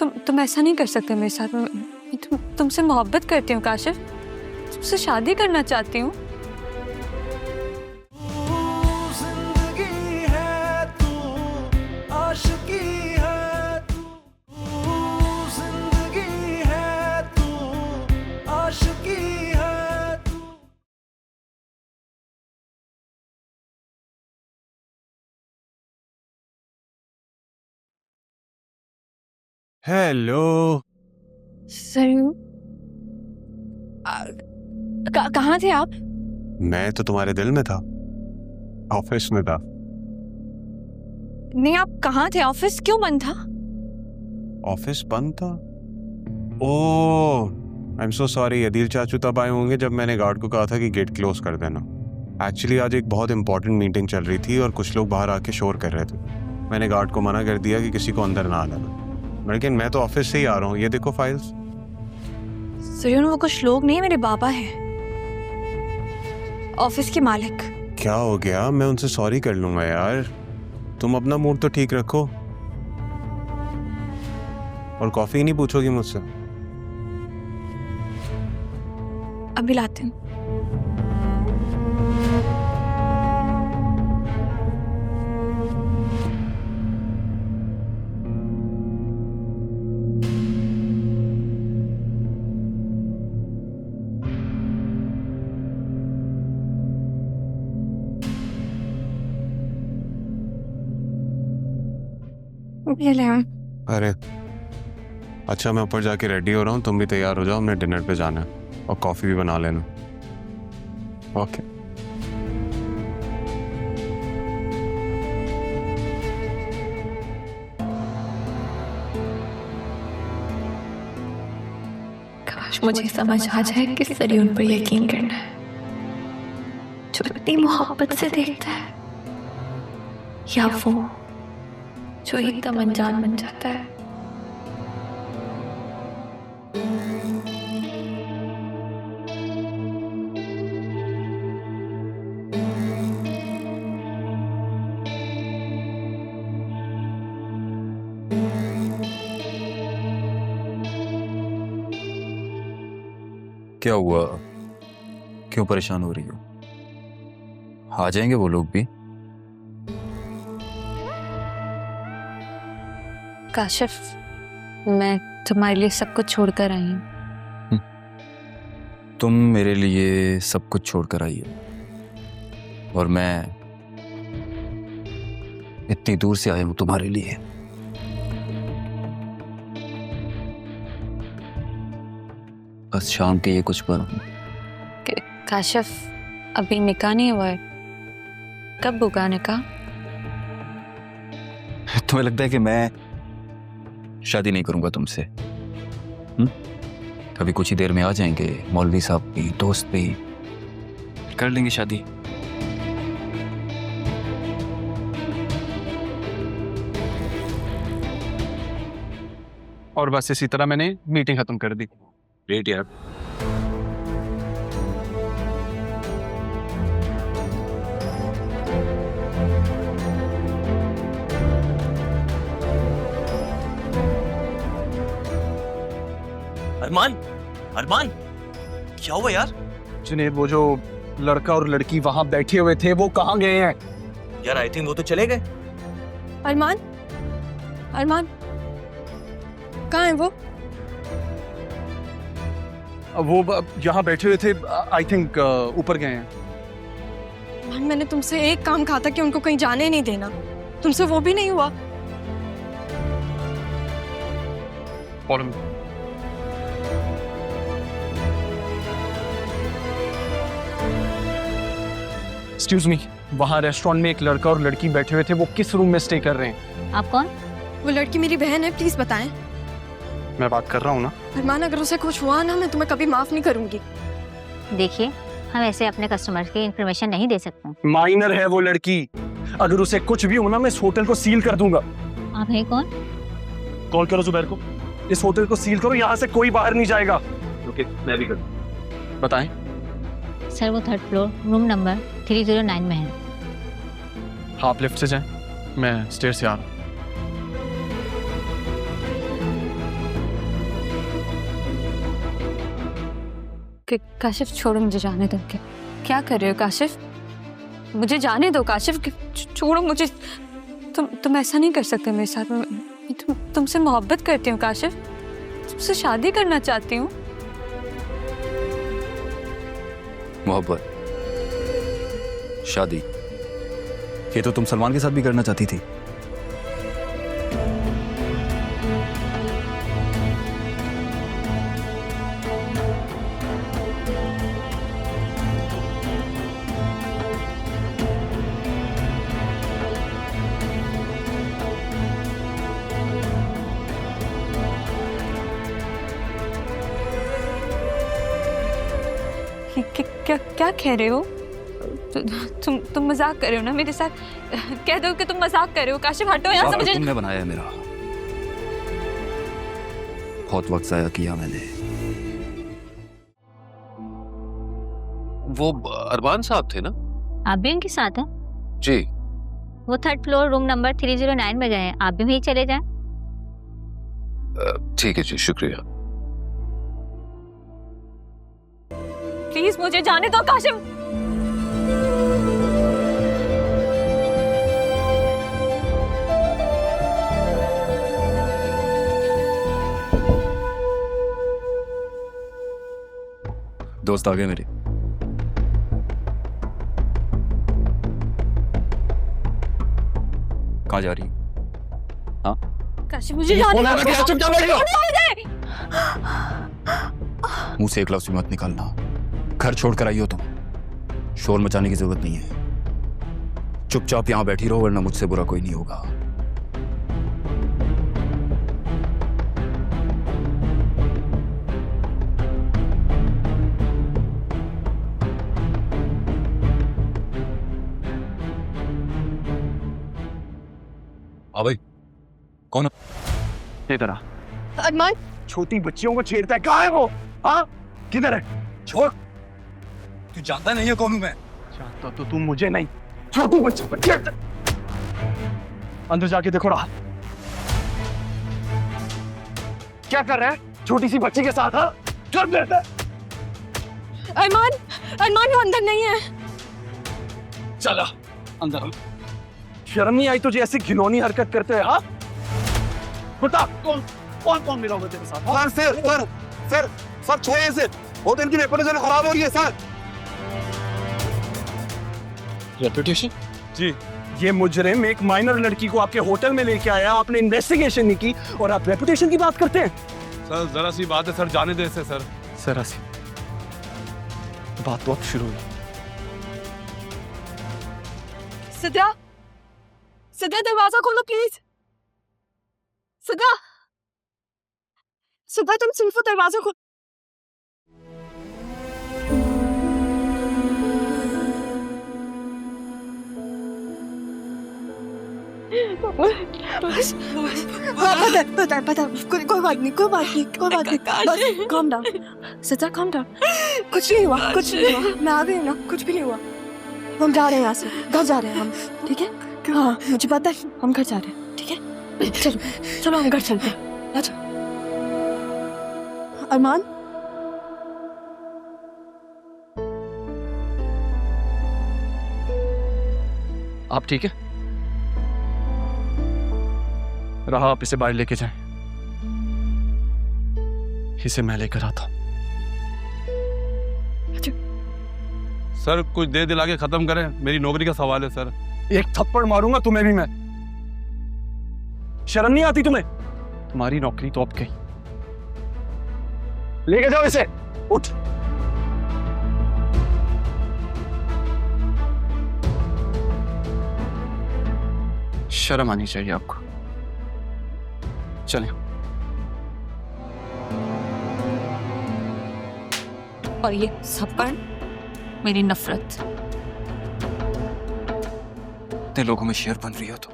तुम ऐसा नहीं कर सकते मेरे साथ। तुमसे मोहब्बत करती हूँ काशिफ, तुमसे शादी करना चाहती हूँ। हेलो सरयू, कहाँ थे आप? मैं तो तुम्हारे दिल में था, ऑफिस में था। नहीं, आप कहाँ थे? ऑफिस क्यों बंद था? ऑफिस बंद था? Oh, I am so sorry. Adeel चाचू तब आए होंगे जब मैंने गार्ड को कहा था कि गेट क्लोज कर देना। एक्चुअली आज एक बहुत इंपॉर्टेंट मीटिंग चल रही थी और कुछ लोग बाहर आके शोर कर रहे थे। मैंने गार्ड को मना कर दिया कि किसी को अंदर ना आना, लेकिन मैं तो ऑफिस से ही आ रहा हूँ। ये देखो फाइल्स। सरयू, वो कुछ लोग नहीं, मेरे बाबा हैं, ऑफिस के मालिक। क्या हो गया? मैं उनसे सॉरी कर लूंगा यार। तुम अपना मूड तो ठीक रखो। और कॉफी नहीं पूछोगी मुझसे? अभी लाते हैं। ये ले आऊं? अरे अच्छा, मैं ऊपर जाके रेडी हो रहा हूँ, तुम भी तैयार हो जाओ, हमने डिनर पे जाना है और कॉफी भी बना लेना। ओके। काश मुझे समझ आ जाए कि सरयू उन पर यकीन करना है, जो इतनी मोहब्बत से देखता है, या वो जो एकदम अनजान बन जाता है। क्या हुआ? क्यों परेशान हो रही हो? आ जाएंगे वो लोग भी। काशिफ, मैं तुम्हारे लिए सब कुछ छोड़कर आई हूँ। तुम मेरे लिए सब कुछ छोड़कर आई हो और मैं इतनी दूर से आया हूं तुम्हारे लिए। बस शाम के ये कुछ पल। काशिफ, अभी निकाह नहीं हुआ है, कब होगा निकाह? तुम्हें लगता है कि मैं शादी नहीं करूंगा तुमसे? अभी कुछ ही देर में आ जाएंगे मौलवी साहब भी, दोस्त भी, कर लेंगे शादी। और बस इसी तरह मैंने मीटिंग खत्म कर दी। ग्रेट यार। अरमान, अरमान, क्या हुआ यार? जुनेद, वो जो लड़का और लड़की वहां बैठे हुए थे वो कहाँ गए हैं? यार आई थिंक वो तो चले गए। अरमान, अरमान, कहाँ है वो? वो यहाँ बैठे हुए थे, आई थिंक ऊपर गए हैं। अरमान, मैंने तुमसे एक काम कहा था कि उनको कहीं जाने नहीं देना, तुमसे वो भी नहीं हुआ। और एक्सक्यूज मी, वहाँ रेस्टोरेंट में एक लड़का और लड़की बैठे हुए थे, वो किस रूम में स्टे कर रहे हैं? आप कौन? वो लड़की मेरी बहन है, प्लीज बताएं। मैं बात कर रहा हूँ ना। अरमान, अगर उसे कुछ हुआ ना, मैं तुम्हें कभी माफ नहीं करूंगी। देखिए, हम ऐसे अपने कस्टमर की इंफॉर्मेशन नहीं दे सकते। माइनर है वो लड़की, अगर उसे कुछ भी होना मैं इस होटल को सील कर दूंगा। आप हैं कौन? कॉल करो जुबैर को, इस होटल को सील करो, यहाँ से कोई बाहर नहीं जाएगा। ओके, मैं भी कर। बताएं। सर, वो 3rd फ्लोर रूम नंबर 309 में है। आप लिफ्ट से जाएं, मैं स्टेयर से आ रहा हूँ। काशिफ छोड़ो, मुझे जाने दो। क्या कर रहे हो काशिफ? मुझे जाने दो काशिफ, छोड़ो मुझे। तुम ऐसा नहीं कर सकते मेरे साथ। तुमसे मोहब्बत करती हूँ काशिफ, तुमसे शादी करना चाहती हूँ। मोहब्बत, शादी, ये तो तुम सलमान के साथ भी करना चाहती थी। क्या कह रहे हो? तुम मजाक कर रहे हो ना मेरे साथ? कह दो कि तुम मजाक कर रहे हो। काशिफ हटो यहाँ से। मुझे तुमने बनाया है मेरा, बहुत वक्त जाया किया मैंने। वो अरमान साहब थे ना? आप भी उनके साथ हैं? जी। वो 3rd फ्लोर रूम नंबर 309 में गए हैं, आप भी वहीं चले जाएं। ठीक है जी, शुक्रिया। प्लीज मुझे जाने दो काशिफ। दोस्त आ गए मेरे। कहाँ जा रही? हाँ काशिफ मुझे जाने दो। चुपचाप बैठो। मुंह से एक लफ्ज़ भी मत निकालना। घर छोड़कर आई हो तुम, शोर मचाने की जरूरत नहीं है। चुपचाप यहां बैठी रहो, वरना मुझसे बुरा कोई नहीं होगा। भाई कौन? इधर आ। अरमान, छोटी बच्चियों को छेड़ता है, कहाँ है वो? हाँ, किधर है? छोड़, तू जानता नहीं है कौन हूं मैं। जानता तो तुम मुझे नहीं। छोटी बच्ची को छेड़ता। अंदर जाके देखो रहा क्या कर रहा है छोटी सी बच्ची के साथ। हाँ, कर देता है। अरमान, अरमान वो अंदर नहीं है। चला अंदर। शर्म नहीं आई तुझे ऐसी घिनौनी हरकत करते हैं? हाँ, बता कौन मिला होगा तेरे साथ? सर छोड़िए इसे, होटल की रेपुटेशन खराब हो रही है सर। रेपुटेशन? जी, ये मुजरिम एक माइनर लड़की को आपके होटल में लेके आया, आपने इन्वेस्टिगेशन नहीं की और आप रेपुटेशन की बात करते हैं? सर जरा सी बात है सर, जाने दे इसे सर। जरा सी बात तो अब शुरू हुई। सिद्रा, सिद्रा दरवाजा खोलो प्लीज। सिद्रा, सिद्रा तुम सिर्फ दरवाजा खोलो। पता कोई बात नहीं, बस calm down, Sidra calm down। कुछ नहीं हुआ, मैं आ गई ना, कुछ भी नहीं हुआ। हम जा रहे हैं यहाँ से, घर जा रहे हैं हम, ठीक है? हाँ मुझे पता है, हम घर जा रहे हैं, ठीक है? चलो हम घर चलते हैं। अच्छा अरमान, आप ठीक है? रहा आप इसे बाहर लेके जाएं, इसे मैं लेकर आता हूं। सर कुछ दे दिला के खत्म करें, मेरी नौकरी का सवाल है सर। एक थप्पड़ मारूंगा तुम्हें भी मैं। शर्म नहीं आती तुम्हें? तुम्हारी नौकरी तो अब गई, लेके जाओ इसे, उठ। शर्म आनी चाहिए आपको। चलें। और ये सब पर मेरी नफरत। इतने लोगों में शेयर बन रही हो तो।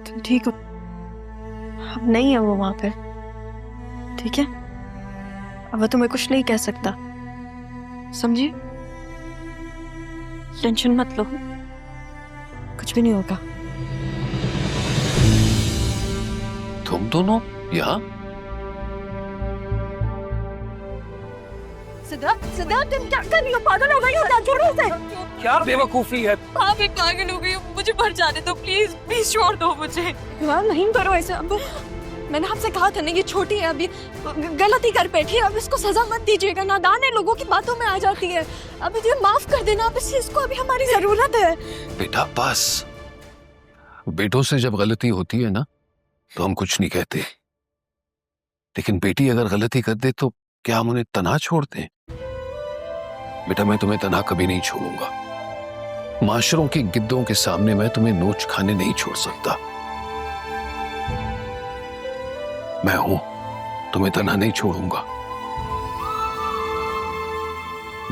तुम ठीक हो? अब नहीं है वो वहां पे, ठीक है? अब वो तुम्हें कुछ नहीं कह सकता, समझी? टेंशन मत लो, कुछ भी नहीं होगा। तुम दोनों यहाँ? सिद्धार्थ, सिद्धार्थ तुम क्या कर रही हो? पागल हो गई हो क्या? छोड़ो उसे। क्या बेवकूफी है? हाँ मैं पागल हो गई हूँ, मुझे भर जाने दो प्लीज, प्लीज छोड़ दो मुझे। यार नहीं करो ऐसे, अब मैंने आपसे कहा था ना ये छोटी है, अभी गलती कर बैठी है, अब इसको सजा मत दीजिएगा, नादान है, लोगों की बातों में आ जाती है, अब इसे माफ कर देना, अब इसको अभी हमारी जरूरत है। बेटा बस, बेटों से जब गलती होती है ना तो हम कुछ नहीं कहते, लेकिन बेटी अगर गलती कर दे तो क्या हम उन्हें तन्हा छोड़ते हैं? बेटा मैं तुम्हें तन्हा कभी नहीं छोड़ूंगा, माशरों की गिद्धों के सामने मैं तुम्हें नोच खाने नहीं छोड़ सकता। मैं हूं, तुम्हें तन्हा नहीं छोड़ूंगा,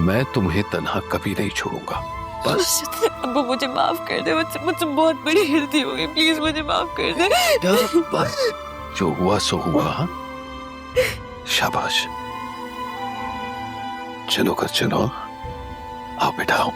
मैं तुम्हें तन्हा कभी नहीं छोड़ूंगा। बस अब मुझे माफ कर दे, मुझसे बहुत बड़ी गलती हो गई, प्लीज मुझे माफ कर दे। बस जो हुआ सो हुआ। हाँ? शाबाश, चलो कर चलो, आओ बेटा आओ।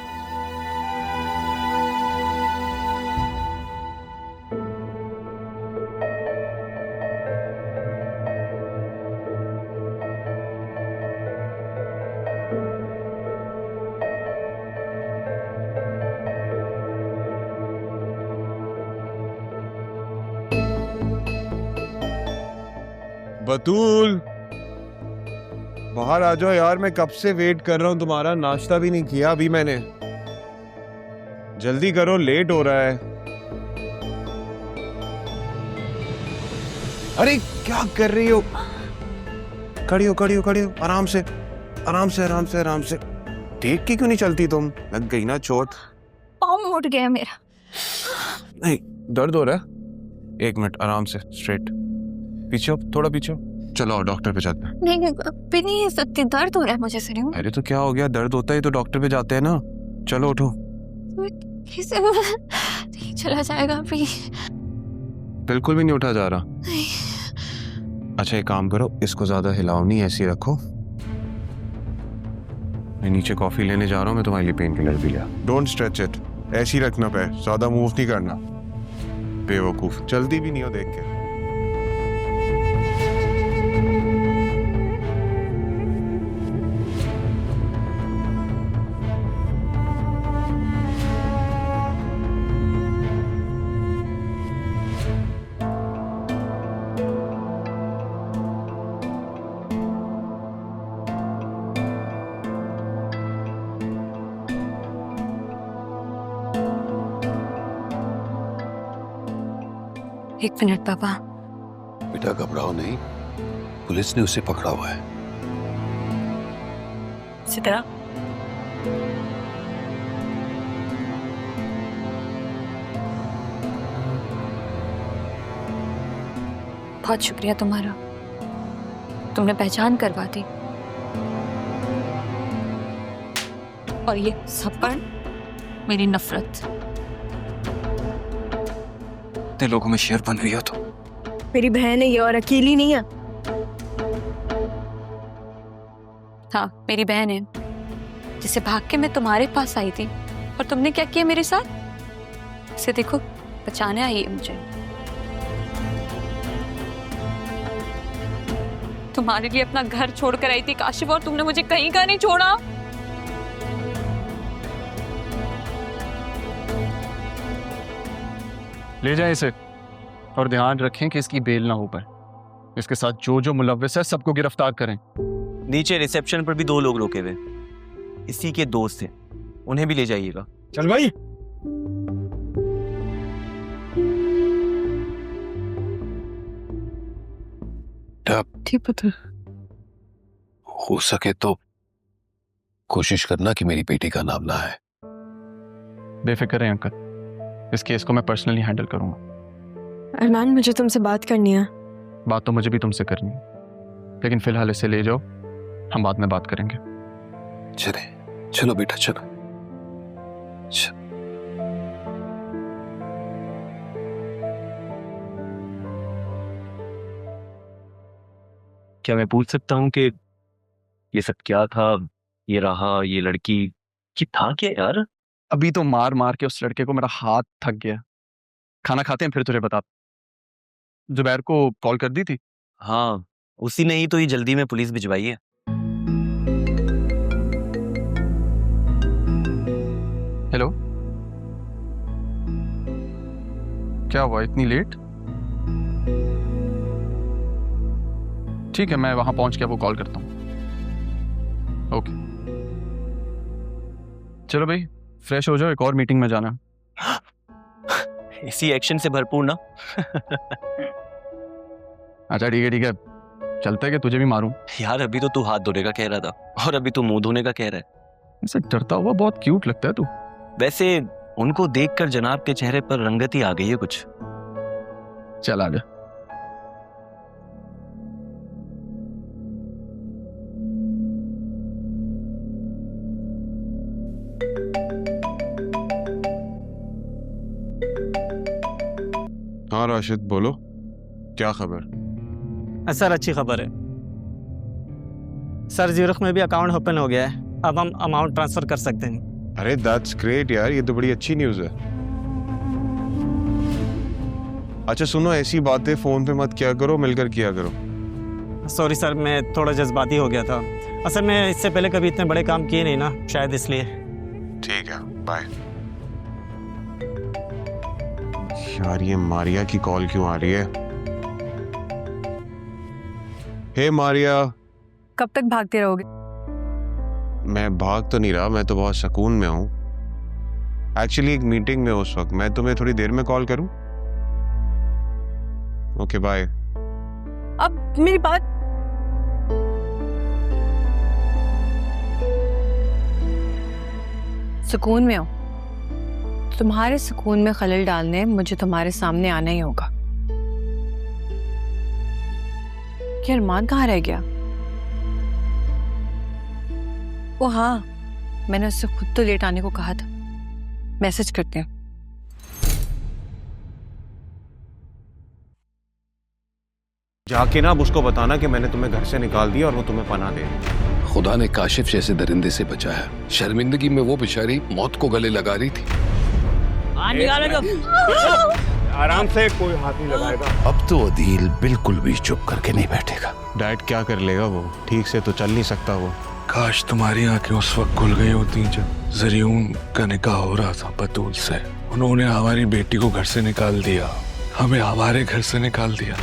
बतूल, बाहर आ जाओ यार, मैं कब से वेट कर रहा हूँ तुम्हारा, नाश्ता भी नहीं किया अभी मैंने, जल्दी करो, लेट हो रहा है। अरे क्या कर रही हो? खड़ी हो खड़ी हो खड़ी हो, आराम से आराम से आराम से आराम से, देख के क्यों नहीं चलती तुम? लग गई ना चोट? पाँव उठ गया मेरा। नहीं दर्द हो रहा है? एक मिनट, आराम से, स्ट्रेट पीछे हो, थोड़ा पीछे हो। चलो डॉक्टर पे चलते हैं। नहीं भी नहीं सकती, दर्द हो रहा है मुझे सर। अरे तो क्या हो गया, दर्द होता है तो डॉक्टर पे जाते हैं ना। चलो उठो। किसे नहीं चला जाएगा अभी? बिल्कुल भी नहीं उठा जा रहा। अच्छा एक काम करो, इसको ज्यादा हिलाओ नहीं, ऐसे ही रखो। मैं नीचे कॉफी लेने जा रहा हूँ, मैं तुम्हारे लिए पेन किलर भी लिया। डोंट स्ट्रेच इट, ऐसे ही रखना पे, ज्यादा मूव नहीं करना। बेवकूफ, चलती भी नहीं हो देख के। एक मिनट पापा। बेटा घबराओ नहीं, पुलिस ने उसे पकड़ा हुआ है। सिद्रा, बहुत शुक्रिया तुम्हारा, तुमने पहचान करवा दी, और ये सब पर मेरी नफरत। इतने लोगों में शेर बन रही हो तो? मेरी बहन है ये, और अकेली नहीं है। हाँ मेरी बहन है, जिसे भाग के मैं तुम्हारे पास आई थी, और तुमने क्या किया मेरे साथ? इसे देखो, बचाने आई है मुझे। तुम्हारे लिए अपना घर छोड़कर आई थी काशिफ, और तुमने मुझे कहीं का नहीं छोड़ा। ले जाएं इसे, और ध्यान रखें कि इसकी बेल ना हो पाए। इसके साथ जो जो मुलव्विस है सबको गिरफ्तार करें। नीचे रिसेप्शन पर भी 2 लोग रोके हुए, इसी के दोस्त थे, उन्हें भी ले जाइएगा। चल भाई। ठीक पता, हो सके तो कोशिश करना कि मेरी बेटी का नाम ना है। बेफिक्र रहें अंकल, इस केस को मैं पर्सनली हैंडल करूंगा। अरमान मुझे तुमसे बात करनी है। बात तो मुझे भी तुमसे करनी है, लेकिन फिलहाल इसे ले जाओ, हम बाद में बात करेंगे। चले, चलो बेटा चलो। क्या मैं पूछ सकता हूँ कि ये सब क्या था? ये रहा, ये लड़की, ये था क्या यार? अभी तो मार मार के उस लड़के को मेरा हाथ थक गया। खाना खाते हैं फिर तुझे बता। जुबैर को कॉल कर दी थी? हाँ, उसी ने ही तो ये जल्दी में पुलिस भिजवाई है। हेलो, क्या हुआ इतनी लेट? ठीक है, मैं वहां पहुंच के वो कॉल करता हूँ। ओके चलो भाई, फ्रेश हो जाओ, एक और मीटिंग में जाना। इसी एक्शन से भरपूर ना। अच्छा ठीक है, चलता है कि तुझे भी मारूं? यार अभी तो तू हाथ धोने का कह रहा था और अभी तू मुंह धोने का कह रहा है। ऐसे डरता हुआ बहुत क्यूट लगता है तू। वैसे उनको देखकर जनाब के चेहरे पर रंगत ही आ गई है कुछ। चल आजा। हाँ राशिद बोलो, क्या खबर? सर अच्छी खबर है सर, ज़्यूरिख में भी अकाउंट ओपन हो गया है, अब हम अमाउंट ट्रांसफर कर सकते हैं। अरे दैट्स ग्रेट यार, ये तो बड़ी अच्छी न्यूज़ है। अच्छा सुनो, ऐसी बातें फोन पे मत किया करो, मिलकर किया करो। सॉरी सर, मैं थोड़ा जज्बाती हो गया था। असल में इससे पहले कभी इतने बड़े काम किए नहीं ना, शायद इसलिए। ठीक है, बाय। यार ये मारिया की कॉल क्यों आ रही है? हे मारिया। कब तक भागते रहोगे? मैं भाग तो नहीं रहा, मैं तो बहुत सुकून में हूँ। एक्चुअली एक मीटिंग में उस वक्त, मैं तुम्हें थोड़ी देर में कॉल करूँ? Okay bye. अब मेरी बात। सुकून में हो? तुम्हारे सुकून में खलल डालने मुझे तुम्हारे सामने आना ही होगा। कि अरमान कहाँ रह गया? ओ हाँ, मैंने उससे खुद तो लेट आने को कहा था। मैसेज करते हैं। जाके ना अब उसको बताना कि मैंने तुम्हें घर से निकाल दिया और वो तुम्हें पनाह दे। खुदा ने काशिफ जैसे दरिंदे से बचाया। शर्मिंदगी में वो बेचारी मौत को गले लगा रही थी। आराम से, कोई हाथ नहीं लगाएगा। अब तो अदील बिल्कुल भी चुप करके नहीं बैठेगा। डैड क्या कर लेगा वो? ठीक से तो चल नहीं सकता वो। काश तुम्हारी आंखें उस वक्त खुल गई होती जब जरियून का निकाह हो रहा था बतूल से। उन्होंने हमारी बेटी को घर से निकाल दिया, हमें हमारे घर से निकाल दिया।